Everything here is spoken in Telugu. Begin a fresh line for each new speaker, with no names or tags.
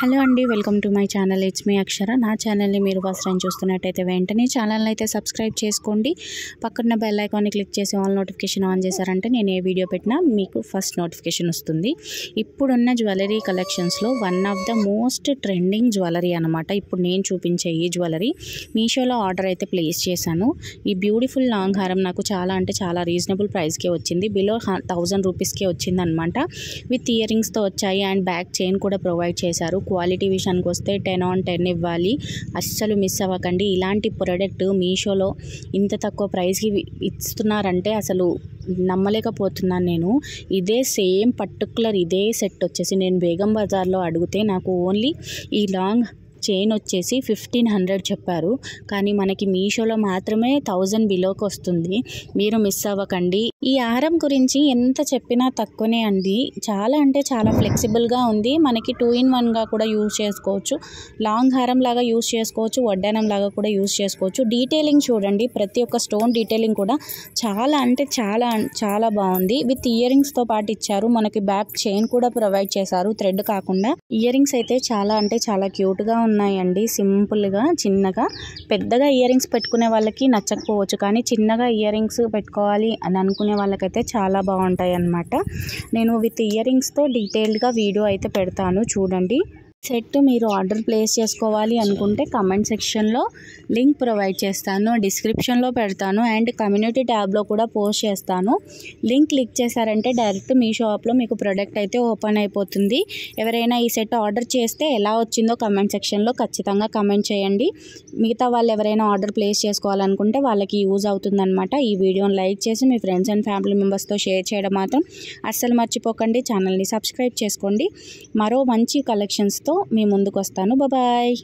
హలో అండి, welcome to my channel. It's me Akshara. నా ఛానల్ని మీరు ఫస్ట్ టైం చూస్తున్నట్టయితే వెంటనే ఛానల్ని అయితే సబ్స్క్రైబ్ చేసుకోండి. పక్కన బెల్ ఐకాన్ని క్లిక్ చేసి ఆల్ నోటిఫికేషన్ ఆన్ చేశారంటే నేను ఏ వీడియో పెట్టినా మీకు ఫస్ట్ నోటిఫికేషన్ వస్తుంది. ఇప్పుడున్న జ్యువెలరీ కలెక్షన్స్లో one of the most trending jewellery అనమాట. ఇప్పుడు నేను చూపించే ఈ జ్యువెలరీ మీషోలో ఆర్డర్ అయితే ప్లేస్ చేశాను. ఈ బ్యూటిఫుల్ లాంగ్ హారం నాకు చాలా రీజనబుల్ ప్రైస్కే వచ్చింది. బిలో 1000 రూపీస్కే వచ్చిందనమాట. విత్ ఇయర్ రింగ్స్తో వచ్చాయి అండ్ బ్యాక్ చైన్ కూడా ప్రొవైడ్ చేశారు. క్వాలిటీ విషయానికి వస్తే 10/10 ఇవ్వాలి. అస్సలు మిస్ అవ్వకండి. ఇలాంటి ప్రోడక్ట్ మీషోలో ఇంత తక్కువ ప్రైస్కి ఇస్తున్నారంటే అసలు నమ్మలేకపోతున్నాను నేను. ఇదే సేమ్ పర్టికులర్ ఇదే సెట్ వచ్చేసి నేను బేగం బజార్లో అడిగితే నాకు ఓన్లీ ఈ లాంగ్ చైన్ వచ్చేసి 1500 చెప్పారు. కానీ మనకి మీషోలో మాత్రమే 1000 బిలోకి వస్తుంది. మీరు మిస్ అవ్వకండి. ఈ హారం గురించి ఎంత చెప్పినా తక్కువనే అండి. చాలా ఫ్లెక్సిబుల్గా ఉంది. మనకి 2-in-1గా కూడా యూజ్ చేసుకోవచ్చు. లాంగ్ హారం లాగా యూజ్ చేసుకోవచ్చు, వడ్డానం లాగా కూడా యూజ్ చేసుకోవచ్చు. డీటెయిలింగ్ చూడండి, ప్రతి ఒక్క స్టోన్ డీటెయిలింగ్ కూడా చాలా బాగుంది. విత్ ఇయర్ రింగ్స్తో పాటు ఇచ్చారు. మనకి బ్యాక్ చైన్ కూడా ప్రొవైడ్ చేశారు, థ్రెడ్ కాకుండా. ఇయర్ రింగ్స్ అయితే చాలా క్యూట్గా ఉన్నాయండి. సింపుల్గా చిన్నగా. పెద్దగా ఇయర్ రింగ్స్ పెట్టుకునే వాళ్ళకి నచ్చకపోవచ్చు, కానీ చిన్నగా ఇయర్ రింగ్స్ పెట్టుకోవాలి అని అనుకునే వాళ్ళకైతే చాలా బాగుంటాయి అన్నమాట. నేను విత్ ఇయర్ రింగ్స్తో డీటెయిల్డ్గా వీడియో అయితే పెడతాను, చూడండి. సెట్ మీరు ఆర్డర్ ప్లేస్ చేసుకోవాలి అనుకుంటే కమెంట్ సెక్షన్లో లింక్ ప్రొవైడ్ చేస్తాను, డిస్క్రిప్షన్లో పెడతాను అండ్ కమ్యూనిటీ ట్యాబ్లో కూడా పోస్ట్ చేస్తాను. లింక్ క్లిక్ చేశారంటే డైరెక్ట్ మీ షాప్లో మీకు ప్రోడక్ట్ అయితే ఓపెన్ అయిపోతుంది. ఎవరైనా ఈ సెట్ ఆర్డర్ చేస్తే ఎలా వచ్చిందో కమెంట్ సెక్షన్లో ఖచ్చితంగా కమెంట్ చేయండి. మిగతా వాళ్ళు ఎవరైనా ఆర్డర్ ప్లేస్ చేసుకోవాలనుకుంటే వాళ్ళకి యూజ్ అవుతుందన్నమాట. ఈ వీడియోని లైక్ చేసి మీ ఫ్రెండ్స్ అండ్ ఫ్యామిలీ మెంబర్స్తో షేర్ చేయడం మాత్రం అస్సలు మర్చిపోకండి. ఛానల్ని సబ్స్క్రైబ్ చేసుకోండి. మరో మంచి కలెక్షన్స్తో మీ ముందుకు వస్తాను. బాయ్.